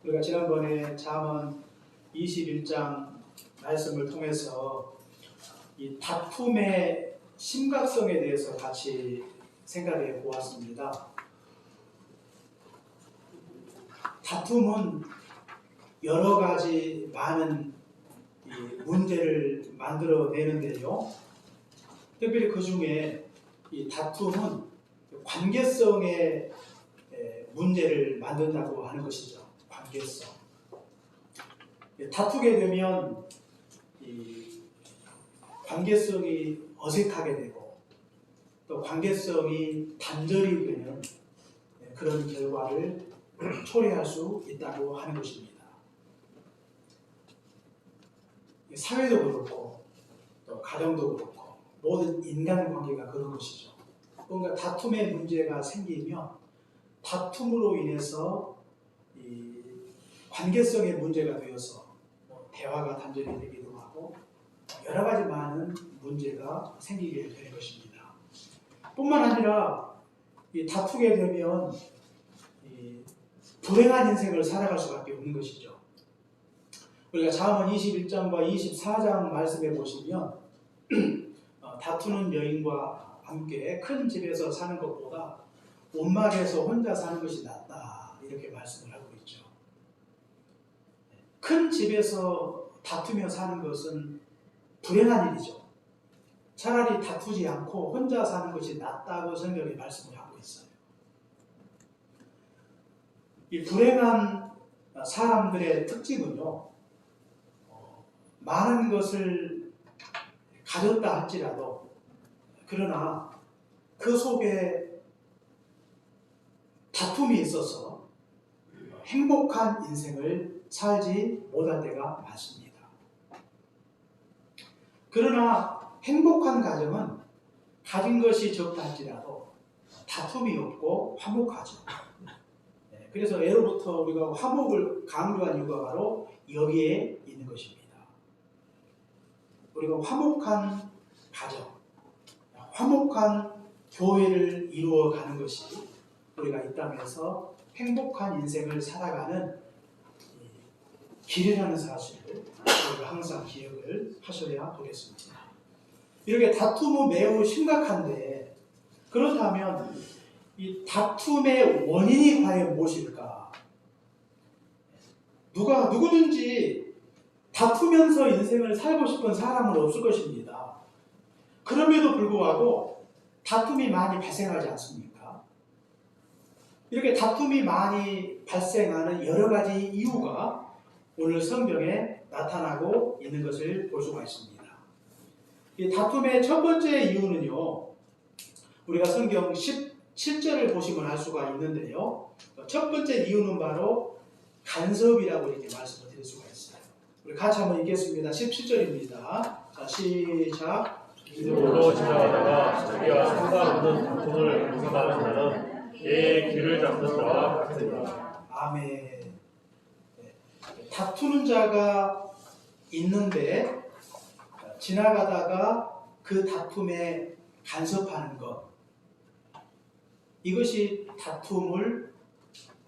우리가 지난번에 잠언 21장 말씀을 통해서 이 다툼의 심각성에 대해서 같이 생각해 보았습니다. 다툼은 여러 가지 많은 문제를 만들어내는데요. 특별히 그 중에 이 다툼은 관계성의 문제를 만든다고 하는 것이죠. 관계성. 다투게 되면 이 관계성이 어색하게 되고 또 관계성이 단절이 되는 그런 결과를 초래할 수 있다고 하는 것입니다. 사회도 그렇고 또 가정도 그렇고 모든 인간관계가 그런 것이죠. 뭔가 다툼의 문제가 생기면 다툼으로 인해서 이 관계성의 문제가 되어서 대화가 단절이 되기도 하고 여러 가지 많은 문제가 생기게 되는 것입니다. 뿐만 아니라 이 다투게 되면 이 불행한 인생을 살아갈 수밖에 없는 것이죠. 우리가 잠언 21장과 24장 말씀해 보시면 다투는 여인과 함께 큰 집에서 사는 것보다 온막에서 혼자 사는 것이 낫다 이렇게 말씀을 하고 있죠. 큰 집에서 다투며 사는 것은 불행한 일이죠. 차라리 다투지 않고 혼자 사는 것이 낫다고 성경이 말씀을 하고 있어요. 이 불행한 사람들의 특징은요, 많은 것을 가졌다 할지라도 그러나 그 속에 다툼이 있어서 행복한 인생을 살지 못할 때가 많습니다. 그러나 행복한 가정은 가진 것이 적다 할지라도 다툼이 없고 화목하죠. 그래서 예로부터 우리가 화목을 강조한 이유가 바로 여기에 있는 것입니다. 우리가 화목한 가정, 화목한 교회를 이루어가는 것이 우리가 이 땅에서 행복한 인생을 살아가는 길이라는 사실을 우리가 항상 기억을 하셔야 되겠습니다. 이렇게 다툼은 매우 심각한데 그렇다면 이 다툼의 원인이 과연 무엇일까? 누구든지 다투면서 인생을 살고 싶은 사람은 없을 것입니다. 그럼에도 불구하고 다툼이 많이 발생하지 않습니까? 이렇게 다툼이 많이 발생하는 여러 가지 이유가 오늘 성경에 나타나고 있는 것을 볼 수가 있습니다. 이 다툼의 첫 번째 이유는요, 우리가 성경 17절을 보시면 알 수가 있는데요. 첫 번째 이유는 바로 간섭이라고 이렇게 말씀을 드릴 수가 있어요. 우리 같이 한번 읽겠습니다. 17절입니다. 자, 시작. 도로 지나가다가 자기와 상관없는 다툼을 경험하는 자는 개의 귀를 잡는 자와 같으니라. 아멘. 다투는 자가 있는데 지나가다가 그 다툼에 간섭하는 것, 이것이 다툼을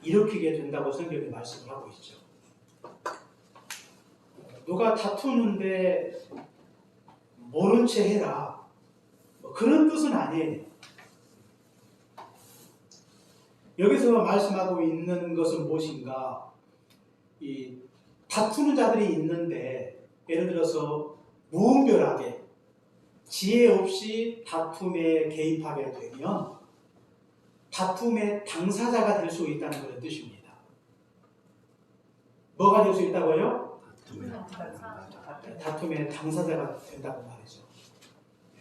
일으키게 된다고 성경이 말씀을 하고 있죠. 누가 다투는데 모른 채 해라, 그런 뜻은 아니에요. 여기서 말씀하고 있는 것은 무엇인가? 이 다투는 자들이 있는데 예를 들어서 무분별하게 지혜 없이 다툼에 개입하게 되면 다툼의 당사자가 될 수 있다는 그런 뜻입니다. 뭐가 될 수 있다고요? 다툼의 당사자가 된다고 말이죠.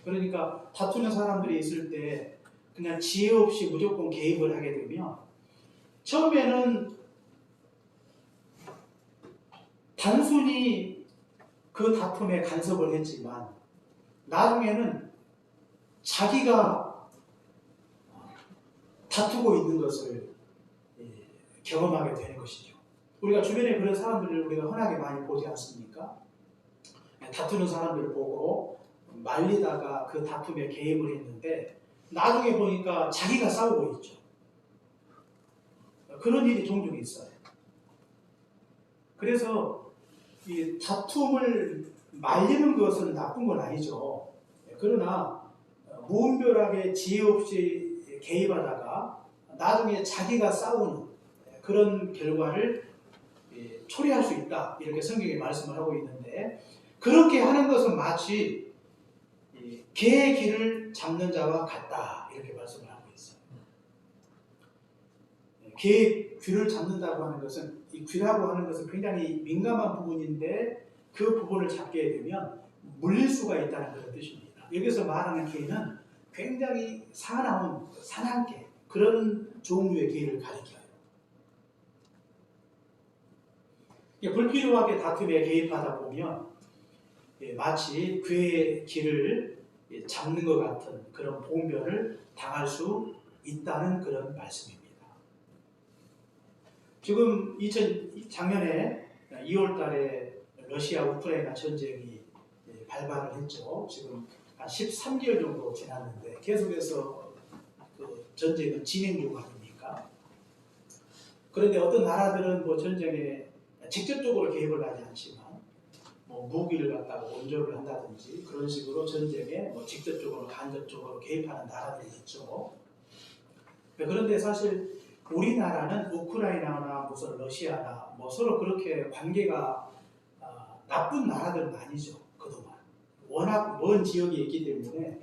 그러니까 다투는 사람들이 있을 때 그냥 지혜 없이 무조건 개입을 하게 되면 처음에는 단순히 그 다툼에 간섭을 했지만 나중에는 자기가 다투고 있는 것을 경험하게 되는 것이죠. 우리가 주변에 그런 사람들을 우리가 흔하게 많이 보지 않습니까? 다투는 사람들을 보고 말리다가 그 다툼에 개입을 했는데 나중에 보니까 자기가 싸우고 있죠. 그런 일이 종종 있어요. 그래서 이 다툼을 말리는 것은 나쁜 건 아니죠. 그러나 무분별하게 지혜 없이 개입하다가 나중에 자기가 싸우는 그런 결과를 초래할 수 있다. 이렇게 성경에 말씀을 하고 있는데, 그렇게 하는 것은 마치 개의 귀를 잡는 자와 같다. 이렇게 말씀을 하고 있어요. 개의 귀를 잡는다고 하는 것은, 이 귀라고 하는 것은 굉장히 민감한 부분인데 그 부분을 잡게 되면 물릴 수가 있다는 그런 뜻입니다. 여기서 말하는 개는 굉장히 사나운 사냥개, 그런 종류의 개를 가리켜요. 불필요하게 다툼에 개입하다 보면 마치 그의 길을 잡는 것 같은 그런 봉변을 당할 수 있다는 그런 말씀입니다. 지금 작년에 2월 달에 러시아 우크라이나 전쟁이 발발을 했죠. 지금 한 13개월 정도 지났는데 계속해서 그 전쟁은 진행 중 아닙니까? 그런데 어떤 나라들은 뭐 전쟁에 직접적으로 개입을 하지 않지만 뭐 무기를 갖다가 원조를 한다든지 그런 식으로 전쟁에 뭐 직접적으로 간접적으로 개입하는 나라들이 있죠. 그런데 사실 우리나라는 우크라이나나 무슨 러시아나 뭐 서로 그렇게 관계가 나쁜 나라들은 아니죠. 그동안 워낙 먼 지역에 있기 때문에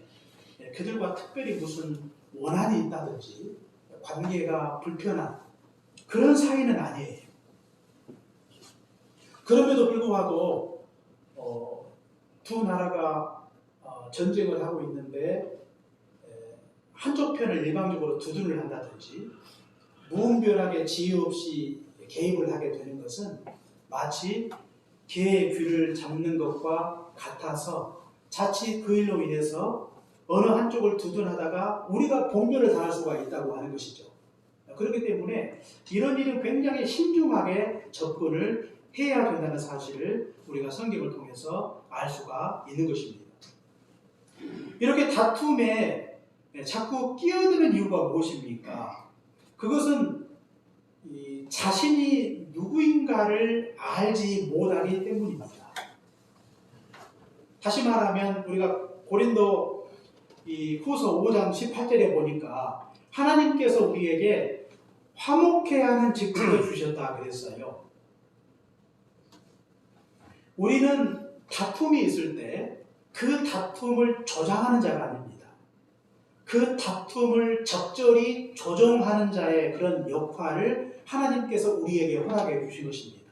그들과 특별히 무슨 원한이 있다든지 관계가 불편한 그런 사이는 아니에요. 그럼에도 불구하고 두 나라가 전쟁을 하고 있는데 한쪽 편을 일방적으로 두둔을 한다든지 무분별하게 지혜 없이 개입을 하게 되는 것은 마치 개의 귀를 잡는 것과 같아서 자칫 그 일로 인해서 어느 한쪽을 두둔하다가 우리가 봉변을 당할 수가 있다고 하는 것이죠. 그렇기 때문에 이런 일은 굉장히 신중하게 접근을 해야 된다는 사실을 우리가 성경을 통해서 알 수가 있는 것입니다. 이렇게 다툼에 자꾸 끼어드는 이유가 무엇입니까? 그것은 자신이 누구인가를 알지 못하기 때문입니다. 다시 말하면 우리가 고린도 후서 5장 18절에 보니까 하나님께서 우리에게 화목해야 하는 직분을 주셨다 그랬어요. 우리는 다툼이 있을 때 그 다툼을 조장하는 자가 아닙니다. 그 다툼을 적절히 조정하는 자의 그런 역할을 하나님께서 우리에게 허락해 주신 것입니다.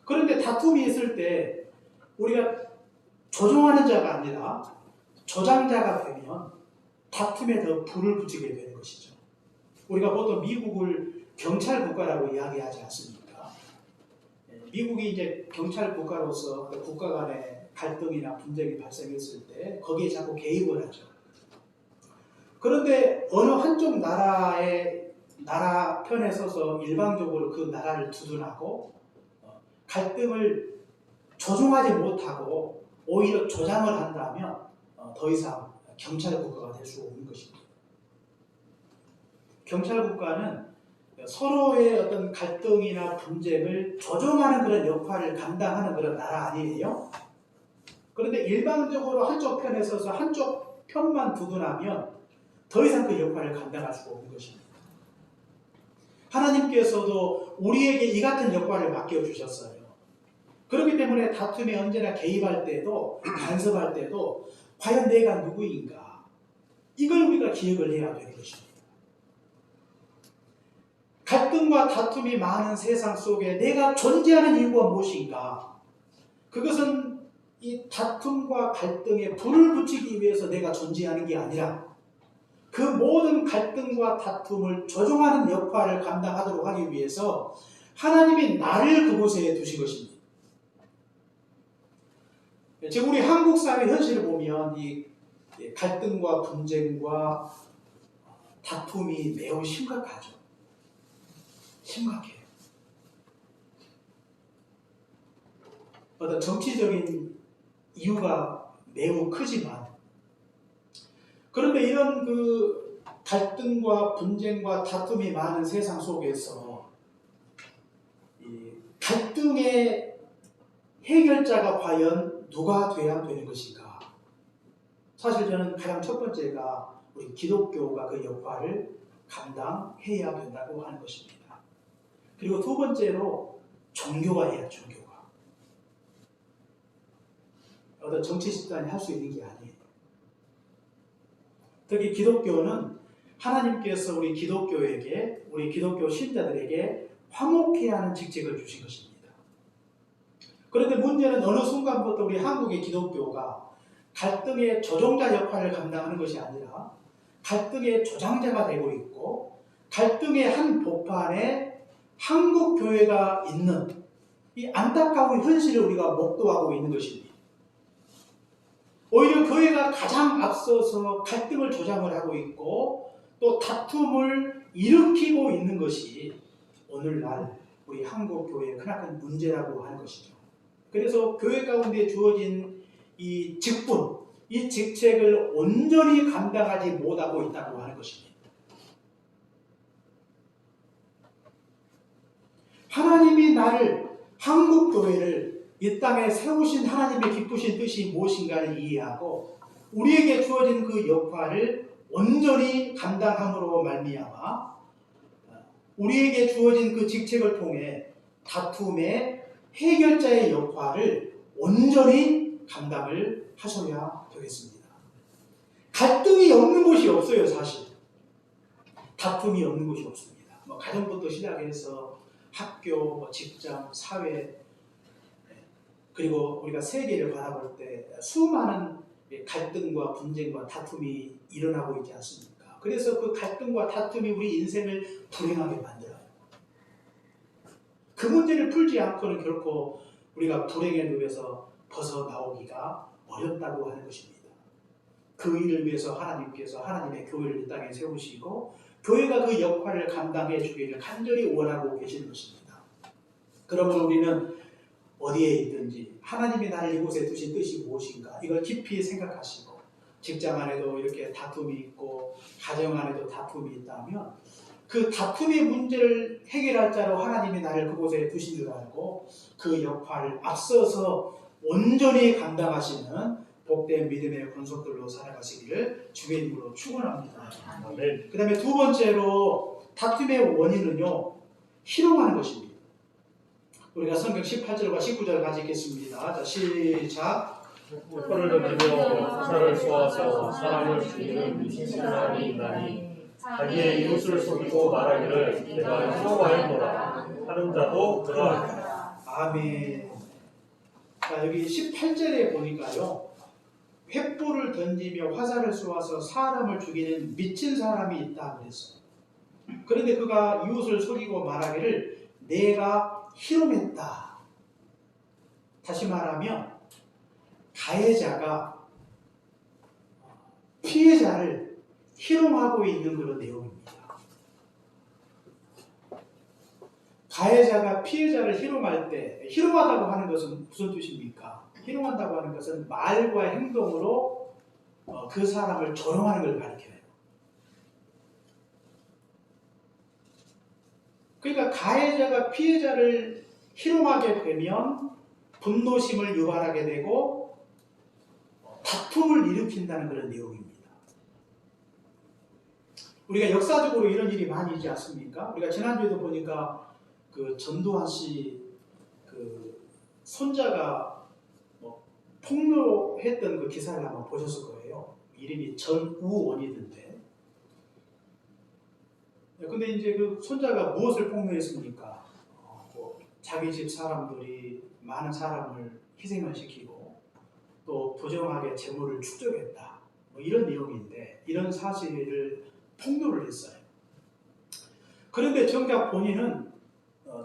그런데 다툼이 있을 때 우리가 조정하는 자가 아니라 조장자가 되면 다툼에 더 불을 붙이게 되는 것이죠. 우리가 보통 미국을 경찰 국가라고 이야기하지 않습니까? 미국이 이제 경찰 국가로서 국가 간의 갈등이나 분쟁이 발생했을 때 거기에 자꾸 개입을 하죠. 그런데 어느 한쪽 나라 편에 서서 일방적으로 그 나라를 두둔하고 갈등을 조정하지 못하고 오히려 조장을 한다면 더 이상 경찰 국가가 될 수 없는 것입니다. 경찰 국가는 서로의 어떤 갈등이나 분쟁을 조정하는 그런 역할을 감당하는 그런 나라 아니에요? 그런데 일방적으로 한쪽 편에 서서 한쪽 편만 두둔하면 더 이상 그 역할을 감당할 수가 없는 것입니다. 하나님께서도 우리에게 이 같은 역할을 맡겨주셨어요. 그렇기 때문에 다툼에 언제나 개입할 때도 간섭할 때도 과연 내가 누구인가, 이걸 우리가 기억을 해야 되는 것입니다. 갈등과 다툼이 많은 세상 속에 내가 존재하는 이유가 무엇인가? 그것은 이 다툼과 갈등에 불을 붙이기 위해서 내가 존재하는 게 아니라 그 모든 갈등과 다툼을 조정하는 역할을 감당하도록 하기 위해서 하나님이 나를 그곳에 두신 것입니다. 지금 우리 한국 사회 현실을 보면 이 갈등과 분쟁과 다툼이 매우 심각하죠. 심각해요. 어떤 정치적인 이유가 매우 크지만, 그런데 이런 그 갈등과 분쟁과 다툼이 많은 세상 속에서 갈등의 해결자가 과연 누가 돼야 되는 것인가? 사실 저는 가장 첫 번째가 우리 기독교가 그 역할을 감당해야 된다고 하는 것입니다. 그리고 두 번째로 종교가 해야 종교가. 어떤 정치 집단이 할 수 있는 게 아니에요. 특히 기독교는 하나님께서 우리 기독교에게, 우리 기독교 신자들에게 화목해야 하는 직책을 주신 것입니다. 그런데 문제는 어느 순간부터 우리 한국의 기독교가 갈등의 조종자 역할을 감당하는 것이 아니라 갈등의 조장자가 되고 있고 갈등의 한 복판에 한국 교회가 있는 이 안타까운 현실을 우리가 목도하고 있는 것입니다. 오히려 교회가 가장 앞서서 갈등을 조장을 하고 있고 또 다툼을 일으키고 있는 것이 오늘날 우리 한국 교회의 크나큰 문제라고 하는 것이죠. 그래서 교회 가운데 주어진 이 직분, 이 직책을 온전히 감당하지 못하고 있다고 하는 것입니다. 하나님이 나를, 한국 교회를 이 땅에 세우신 하나님의 기쁘신 뜻이 무엇인가를 이해하고 우리에게 주어진 그 역할을 온전히 감당함으로 말미암아 우리에게 주어진 그 직책을 통해 다툼의 해결자의 역할을 온전히 감당을 하셔야 되겠습니다. 갈등이 없는 곳이 없어요, 사실. 다툼이 없는 곳이 없습니다. 가정부터 시작해서 학교, 직장, 사회, 그리고 우리가 세계를 바라볼 때 수많은 갈등과 분쟁과 다툼이 일어나고 있지 않습니까? 그래서 그 갈등과 다툼이 우리 인생을 불행하게 만들어요. 그 문제를 풀지 않고는 결코 우리가 불행의 늪에서 벗어나오기가 어렵다고 하는 것입니다. 그 일을 위해서 하나님께서 하나님의 교회를 이 땅에 세우시고 교회가 그 역할을 감당해 주기를 간절히 원하고 계시는 것입니다. 그러면 우리는 어디에 있든지 하나님이 나를 이곳에 두신 뜻이 무엇인가 이걸 깊이 생각하시고 직장 안에도 이렇게 다툼이 있고 가정 안에도 다툼이 있다면 그 다툼의 문제를 해결할 자로 하나님이 나를 그곳에 두신 줄 알고 그 역할을 앞서서 온전히 감당하시는 복된 믿음의 권속들로 살아가시기를 주의 이름으로 축원합니다. 그 다음에 두 번째로 다툼의 원인은요, 희롱하는 것입니다. 우리가 성경 18절과 19절 같이 읽겠습니다. 자, 시작. 혀를 던지며 화살을 쏘아서 사람을 죽이는 미친 사람이 있나니 자기의 이웃을 속이고 말하기를 내가 여호와였노라 하는 자도 그러하리라. 아멘. 자, 여기 18절에 보니까요, 횃불을 던지며 화살을 쏘아서 사람을 죽이는 미친 사람이 있다 그랬어요. 그런데 그가 이웃을 속이고 말하기를 내가 희롱했다. 다시 말하면 가해자가 피해자를 희롱하고 있는 그런 내용입니다. 가해자가 피해자를 희롱할 때, 희롱하다고 하는 것은 무슨 뜻입니까? 희롱한다고 하는 것은 말과 행동으로 그 사람을 조롱하는 걸 가리켜요. 그러니까 가해자가 피해자를 희롱하게 되면 분노심을 유발하게 되고 다툼을 일으킨다는 그런 내용입니다. 우리가 역사적으로 이런 일이 많이 있지 않습니까? 우리가 지난주에도 보니까 그 전두환 씨 그 손자가 폭로했던 그 기사를 한번 보셨을 거예요. 이름이 전우원이던데. 근데 이제 그 손자가 무엇을 폭로했습니까? 자기 집 사람들이 많은 사람을 희생을 시키고 또 부정하게 재물을 축적했다. 이런 내용인데 이런 사실을 폭로를 했어요. 그런데 정작 본인은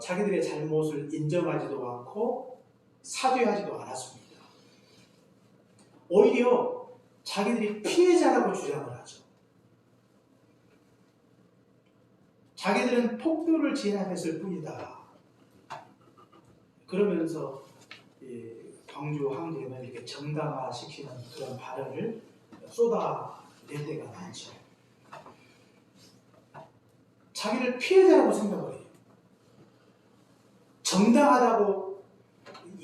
자기들의 잘못을 인정하지도 않고 사죄하지도 않았습니다. 오히려 자기들이 피해자라고 주장을 하죠. 자기들은 폭도를 진압했을 뿐이다. 그러면서 광주 항쟁을 이렇게 정당화시키는 그런 발언을 쏟아낼 때가 많죠. 자기를 피해자라고 생각을 해요. 정당하다고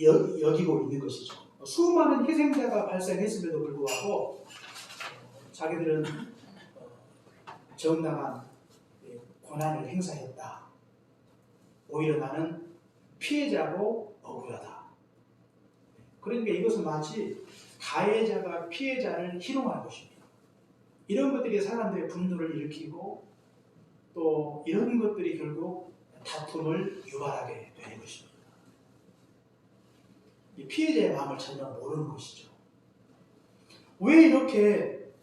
여기고 있는 것이죠. 수많은 희생자가 발생했음에도 불구하고 자기들은 정당한 권한을 행사했다. 오히려 나는 피해자고 억울하다. 그러니까 이것은 마치 가해자가 피해자를 희롱하는 것입니다. 이런 것들이 사람들의 분노를 일으키고 또 이런 것들이 결국 다툼을 유발하게 되는 것입니다. 이 피해자의 마음을 전혀 모르는 것이죠. 왜 이렇게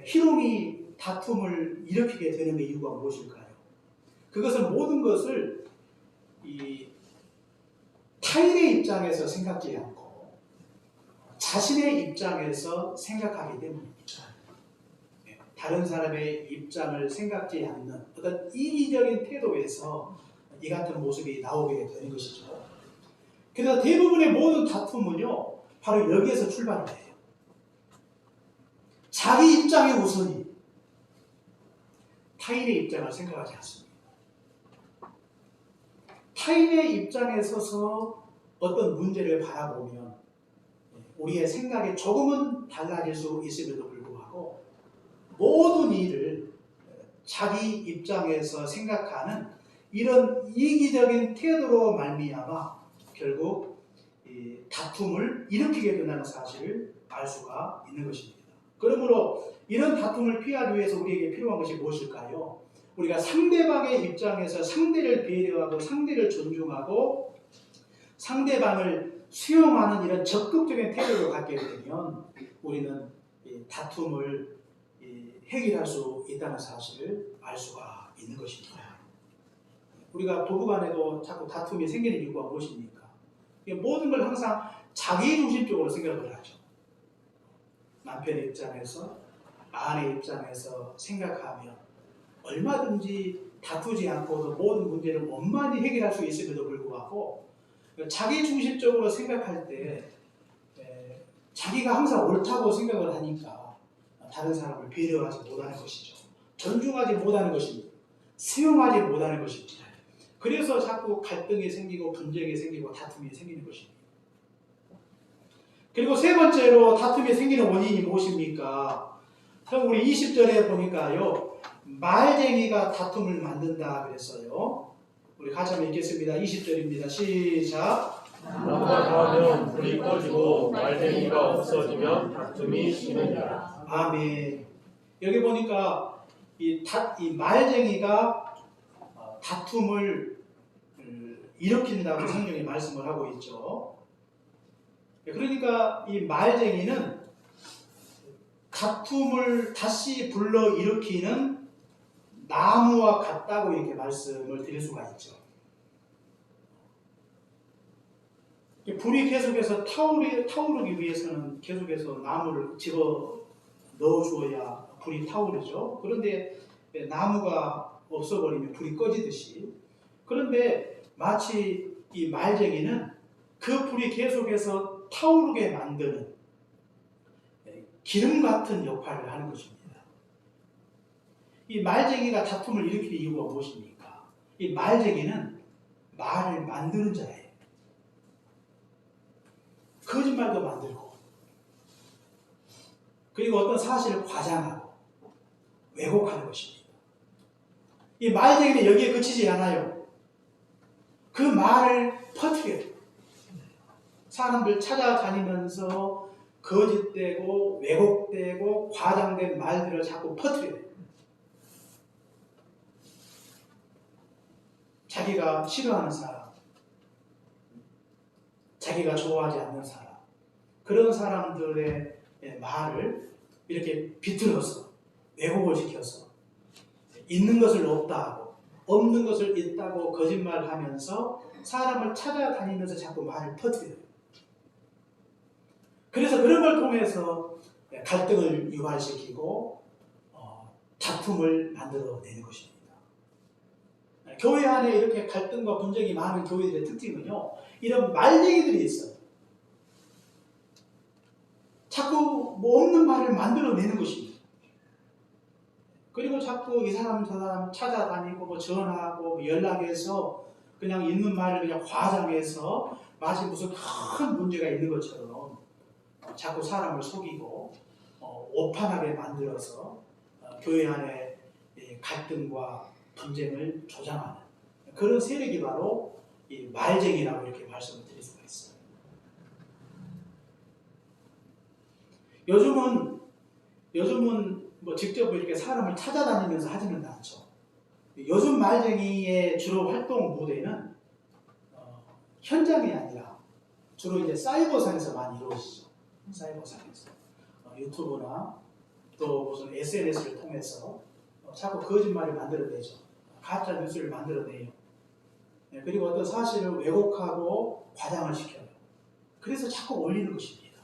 희롱이 다툼을 일으키게 되는 이유가 무엇일까요? 그것은 모든 것을 이 타인의 입장에서 생각지 않고 자신의 입장에서 생각하기 때문입니다. 다른 사람의 입장을 생각지 않는 어떤 이기적인 태도에서 이 같은 모습이 나오게 되는 것이죠. 그래서 대부분의 모든 다툼은요, 바로 여기에서 출발을 해요. 자기 입장이 우선이 타인의 입장을 생각하지 않습니다. 타인의 입장에 서서 어떤 문제를 바라보면 우리의 생각이 조금은 달라질 수 있음에도 불구하고 모든 일을 자기 입장에서 생각하는 이런 이기적인 태도로 말미암아 결국 이 다툼을 일으키게 된다는 사실을 알 수가 있는 것입니다. 그러므로 이런 다툼을 피하기 위해서 우리에게 필요한 것이 무엇일까요? 우리가 상대방의 입장에서 상대를 배려하고 상대를 존중하고 상대방을 수용하는 이런 적극적인 태도를 갖게 되면 우리는 이 다툼을 해결할 수 있다는 사실을 알 수가 있는 것입니다. 우리가 부부간에도 자꾸 다툼이 생기는 이유가 무엇입니까? 모든 걸 항상 자기중심적으로 생각을 하죠. 남편의 입장에서 아내 입장에서 생각하면 얼마든지 다투지 않고도 모든 문제를 원만히 해결할 수 있음에도 불구하고 자기중심적으로 생각할 때 자기가 항상 옳다고 생각을 하니까 다른 사람을 배려하지 못하는 것이죠. 존중하지 못하는 것입니다. 수용하지 못하는 것입니다. 그래서 자꾸 갈등이 생기고 분쟁이 생기고 다툼이 생기는 것입니다. 그리고 세 번째로 다툼이 생기는 원인이 무엇입니까? 우리 20절에 보니까요, 말쟁이가 다툼을 만든다 그랬어요. 우리 같이 한번 읽겠습니다. 20절입니다. 시작. 나무가 닿으면 불이 꺼지고 말쟁이가 없어지면 다툼이 심해지라. 아멘. 여기 보니까 이 말쟁이가 다툼을 일으킨다고 성경이 말씀을 하고 있죠. 그러니까 이 말쟁이는 다툼을 다시 불러 일으키는 나무와 같다고 이렇게 말씀을 드릴 수가 있죠. 불이 계속해서 타오르기 위해서는 계속해서 나무를 집어 넣어주어야 불이 타오르죠. 그런데 나무가 없어버리면 불이 꺼지듯이, 그런데 마치 이 말쟁이는 그 불이 계속해서 타오르게 만드는 기름 같은 역할을 하는 것입니다. 이 말쟁이가 다툼을 일으키는 이유가 무엇입니까? 이 말쟁이는 말을 만드는 자예요. 거짓말도 만들고, 그리고 어떤 사실을 과장하고 왜곡하는 것입니다. 이 말쟁이는 여기에 그치지 않아요. 그 말을 퍼뜨려요. 사람들 찾아다니면서 거짓되고 왜곡되고 과장된 말들을 자꾸 퍼뜨려요. 자기가 싫어하는 사람, 자기가 좋아하지 않는 사람, 그런 사람들의 말을 이렇게 비틀어서 왜곡을 시켜서 있는 것을 없다 하고 없는 것을 있다고 거짓말하면서 사람을 찾아다니면서 자꾸 말을 퍼뜨려요. 그래서 그런 걸 통해서 갈등을 유발시키고 다툼을 만들어내는 것입니다. 교회 안에 이렇게 갈등과 분쟁이 많은 교회들의 특징은요, 이런 말쟁이들이 있어요. 자꾸 뭐 없는 말을 만들어내는 것입니다. 그리고 자꾸 이 사람 저 사람 찾아다니고 뭐 전화하고 뭐 연락해서 그냥 있는 말을 그냥 과장해서 마치 무슨 큰 문제가 있는 것처럼 자꾸 사람을 속이고 오판하게 만들어서 교회 안에 갈등과 분쟁을 조장하는 그런 세력이 바로 이 말쟁이라고 이렇게 말씀을 드릴 수가 있어요. 요즘은 뭐 직접 이렇게 사람을 찾아다니면서 하지는 않죠. 요즘 말쟁이의 주로 활동 무대는 현장이 아니라 주로 이제 사이버상에서 많이 이루어지죠. 사이버상에서 유튜브나 또 무슨 SNS를 통해서 자꾸 거짓말을 만들어내죠. 가짜 뉴스를 만들어내요. 그리고 어떤 사실을 왜곡하고 과장을 시켜요. 그래서 자꾸 올리는 것입니다.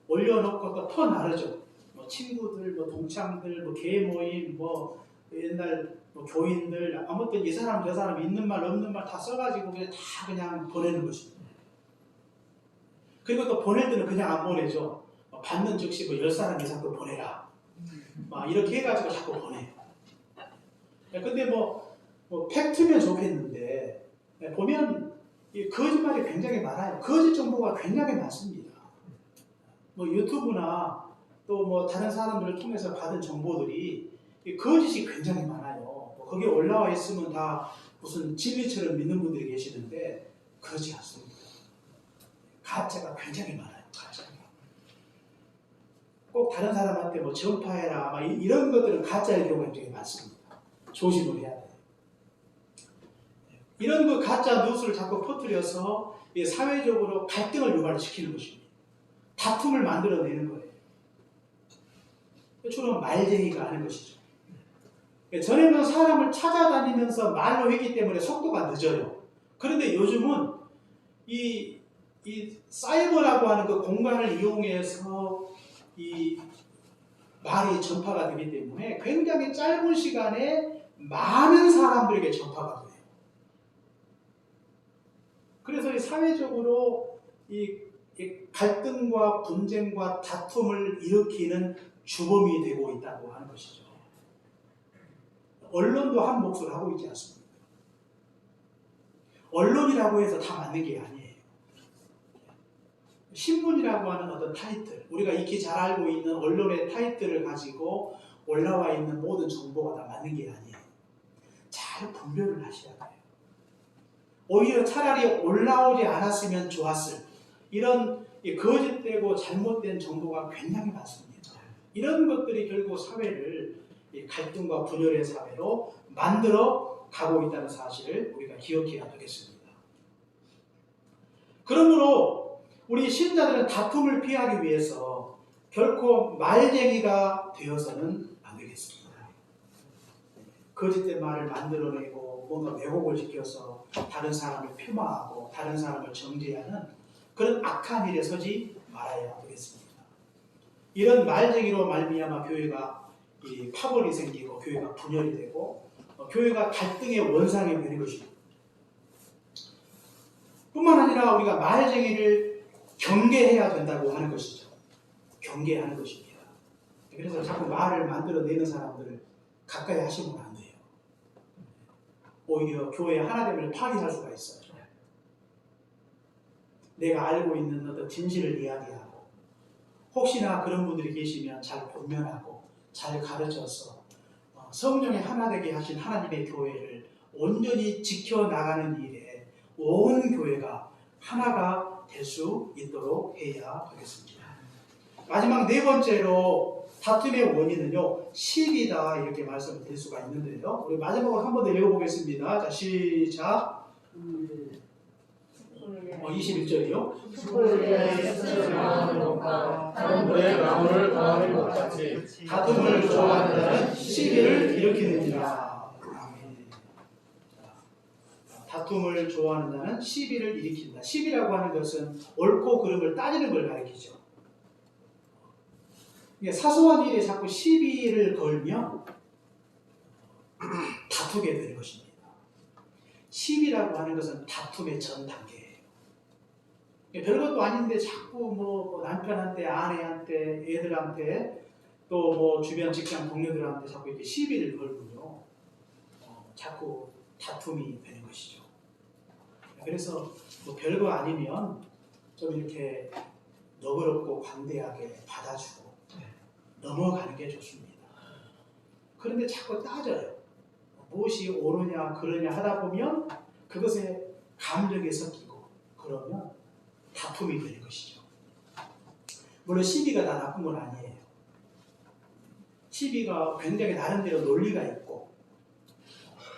올려놓고 또 터나르죠. 뭐 친구들, 뭐 동창들, 뭐 계모임, 뭐 옛날 뭐 교인들, 아무튼 이 사람 저 사람 있는 말 없는 말 다 써가지고 그냥 보내는 것입니다. 그리고 또 보낼 때는 그냥 안 보내죠. 받는 즉시 뭐 10사람 이상 또 보내라. 막 이렇게 해가지고 자꾸 보내요. 근데 뭐 팩트면 좋겠는데 보면 이 거짓말이 굉장히 많아요. 거짓 정보가 굉장히 많습니다. 뭐 유튜브나 또 뭐 다른 사람들을 통해서 받은 정보들이 거짓이 굉장히 많아요. 거기에 올라와 있으면 다 무슨 진리처럼 믿는 분들이 계시는데 그렇지 않습니다. 가짜가 굉장히 많아요. 가짜가. 꼭 다른 사람한테 뭐 전파해라 막 이런 것들은 가짜의 경우가 굉장히 많습니다. 조심을 해야 돼요. 이런 그 가짜 뉴스를 자꾸 퍼뜨려서 사회적으로 갈등을 유발시키는 것입니다. 다툼을 만들어내는 거예요. 주로 말쟁이가 하는 것이죠. 전에는 사람을 찾아다니면서 말로 했기 때문에 속도가 늦어요. 그런데 요즘은 이 사이버라고 하는 그 공간을 이용해서 이 말이 전파가 되기 때문에 굉장히 짧은 시간에 많은 사람들에게 전파가 돼요. 그래서 이 사회적으로 이 갈등과 분쟁과 다툼을 일으키는 주범이 되고 있다고 하는 것이죠. 언론도 한 몫을 하고 있지 않습니까? 언론이라고 해서 다 맞는 게 아니에요. 신문이라고 하는 어떤 타이틀, 우리가 익히 잘 알고 있는 언론의 타이틀을 가지고 올라와 있는 모든 정보가 다 맞는 게 아니에요. 잘 분별을 하셔야 돼요. 오히려 차라리 올라오지 않았으면 좋았을 이런 거짓되고 잘못된 정보가 굉장히 많습니다. 이런 것들이 결국 사회를 갈등과 분열의 사회로 만들어 가고 있다는 사실을 우리가 기억해야 되겠습니다. 그러므로 우리 신자들은 다툼을 피하기 위해서 결코 말쟁이가 되어서는 안 되겠습니다. 거짓된 말을 만들어내고 뭔가 왜곡을 시켜서 다른 사람을 폄하하고 다른 사람을 정죄하는 그런 악한 일에 서지 말아야 되겠습니다. 이런 말쟁이로 말미암아 교회가 파벌이 생기고 교회가 분열이 되고 교회가 갈등의 원상이 되는 것입니다. 뿐만 아니라 우리가 말쟁이를 경계해야 된다고 하는 것이죠. 경계하는 것입니다. 그래서 자꾸 말을 만들어내는 사람들을 가까이 하시면 안 돼요. 오히려 교회의 하나됨을 파괴할 수가 있어요. 내가 알고 있는 어떤 진실을 이야기하고 혹시나 그런 분들이 계시면 잘 권면하고 잘 가르쳐서 성령의 하나 되게 하신 하나님의 교회를 온전히 지켜나가는 일에 온 교회가 하나가 될 수 있도록 해야 하겠습니다. 마지막 네 번째로 다툼의 원인은요, 시비다 이렇게 말씀을 드릴 수가 있는데요. 우리 마지막으로 한 번 더 읽어보겠습니다. 자, 시작. 21절이요. 사람들의 나무를 더하는 것 같이 다툼을 좋아하는 자는 시비를 일으키느니라. 다툼을 좋아하는 자는 시비를 일으킨다. 시비라고 하는 것은 옳고 그름을 따지는 걸 가리키죠. 사소한 일에 자꾸 시비를 걸면 다투게 되는 것입니다. 시비라고 하는 것은 다툼의 전 단계예요. 별것도 아닌데 자꾸 뭐 남편한테, 아내한테, 애들한테 또 뭐 주변 직장 동료들한테 자꾸 이렇게 시비를 걸군요. 자꾸 다툼이 되는 것이죠. 그래서 뭐 별거 아니면 좀 이렇게 너그럽고 관대하게 받아주고 넘어가는 게 좋습니다. 그런데 자꾸 따져요. 무엇이 옳으냐 그러냐 하다 보면 그것에 감정이 섞이고 그러면 다툼이 되는 것이죠. 물론 시비가 다 나쁜 건 아니에요. 시비가 굉장히 나름대로 논리가 있고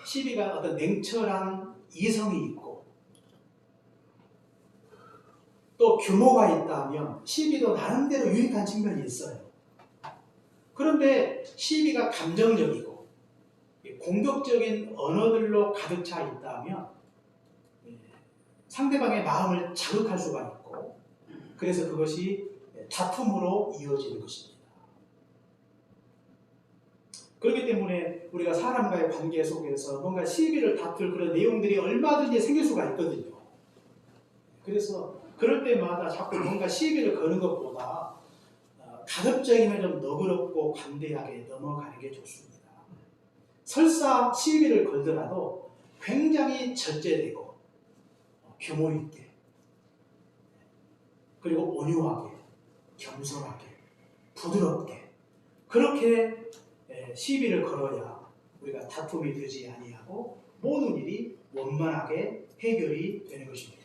시비가 어떤 냉철한 이성이 있고 또 규모가 있다면 시비도 나름대로 유익한 측면이 있어요. 그런데 시비가 감정적이고 공격적인 언어들로 가득 차 있다면 상대방의 마음을 자극할 수가 있고 그래서 그것이 다툼으로 이어지는 것입니다. 그렇기 때문에 우리가 사람과의 관계 속에서 뭔가 시비를 다툴 그런 내용들이 얼마든지 생길 수가 있거든요. 그래서 그럴 때마다 자꾸 뭔가 시비를 거는 것보다 가급적이면 좀 너그럽고 관대하게 넘어가는 게 좋습니다. 설사 시비를 걸더라도 굉장히 절제되고 규모 있게 그리고 온유하게 겸손하게 부드럽게 그렇게 시비를 걸어야 우리가 다툼이 되지 아니하고 모든 일이 원만하게 해결이 되는 것입니다.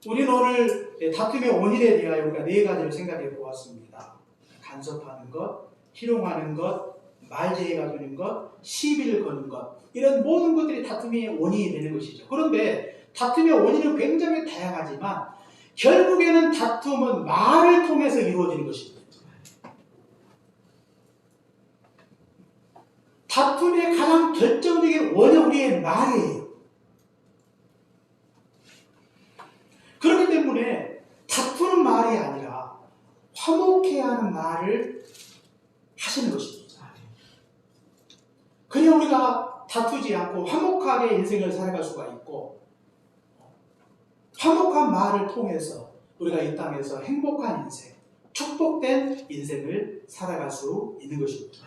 우리는 오늘 다툼의 원인에 대하여 우리가 4가지를 생각해 보았습니다. 간섭하는 것, 희롱하는 것, 말제해가 되는 것, 시비를 거는 것 이런 모든 것들이 다툼의 원인이 되는 것이죠. 그런데 다툼의 원인은 굉장히 다양하지만 결국에는 다툼은 말을 통해서 이루어지는 것입니다. 다툼의 가장 결정적인 원인은 우리의 말이에요. 그렇기 때문에 다투는 말이 아니라 화목해야 하는 말을 하시는 것입니다. 그래야 우리가 다투지 않고 화목하게 인생을 살아갈 수가 있고 화목한 말을 통해서 우리가 이 땅에서 행복한 인생, 축복된 인생을 살아갈 수 있는 것입니다.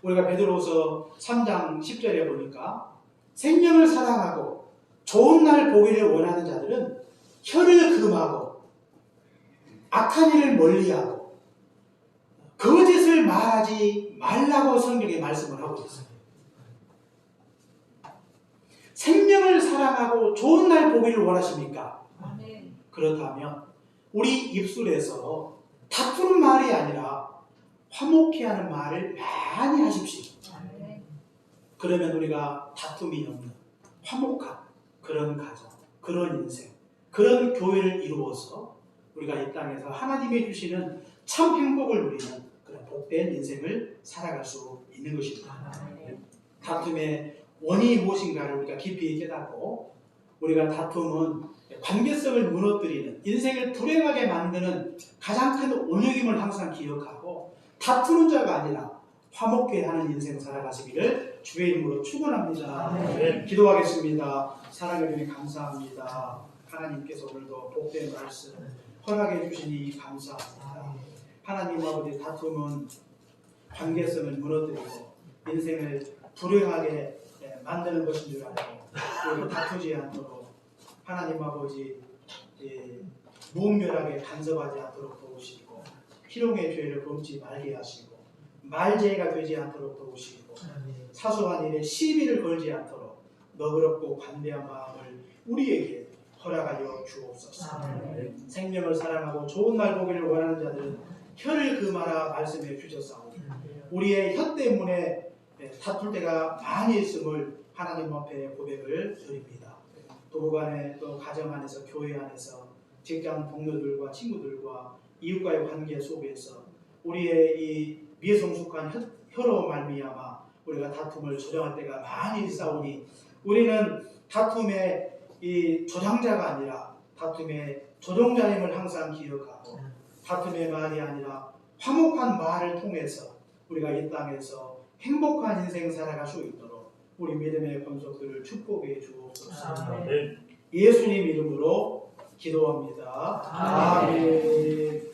우리가 베드로서 3장 10절에 보니까 생명을 사랑하고 좋은 날 보기를 원하는 자들은 혀를 금하고 악한 일을 멀리하고 거짓을 말하지 말라고 성경에 말씀을 하고 있습니다. 생명을 사랑하고 좋은 날 보기를 원하십니까? 그렇다면 우리 입술에서 다투는 말이 아니라 화목해하는 말을 많이 하십시오. 그러면 우리가 다툼이 없는 화목한 그런 가정, 그런 인생, 그런 교회를 이루어서 우리가 이 땅에서 하나님이 주시는 참 행복을 누리는 그런 복된 인생을 살아갈 수 있는 것입니다. 다툼의 원인이 무엇인가를 우리가 깊이 깨닫고 우리가 다툼은 관계성을 무너뜨리는 인생을 불행하게 만드는 가장 큰 오력임을 항상 기억하고 다투는 자가 아니라 화목해 하는 인생 살아가시기를 주의 이름으로 축원합니다. 기도하겠습니다. 사랑해 주님 감사합니다. 하나님께서 오늘도 복된 말씀 허락해 주시니 감사합니다. 하나님 아버지 다툼은 관계성을 무너뜨리고 인생을 불행하게 만드는 것인 줄 알고 우리 다투지 않도록 하나님 아버지 무분별하게 간섭하지 않도록 도우시고 희롱의 죄를 범치 말게 하시고 말제가 되지 않도록 도우시고 사소한 일에 시비를 걸지 않도록 너그럽고 관대한 마음을 우리에게 허락하여 주옵소서. 생명을 사랑하고 좋은 날 보기를 원하는 자들은 혀를 금하라 말씀해 주셨사오니 우리의 혀 때문에 다툴 때가 많이 있음을 하나님 앞에 고백을 드립니다. 부부간에 또 가정 안에서 교회 안에서 직장 동료들과 친구들과 이웃과의 관계 속에서 우리의 이 미성숙한 혀로 말미암아 우리가 다툼을 조장할 때가 많이 있사오니 우리는 다툼의 이 조장자가 아니라 다툼의 조종자임을 항상 기억하고 다툼의 말이 아니라 화목한 말을 통해서 우리가 이 땅에서 행복한 인생 살아갈 수 있도록 우리 믿음의 권속들을 축복해 주옵소서. 예수님 이름으로 기도합니다. 아멘.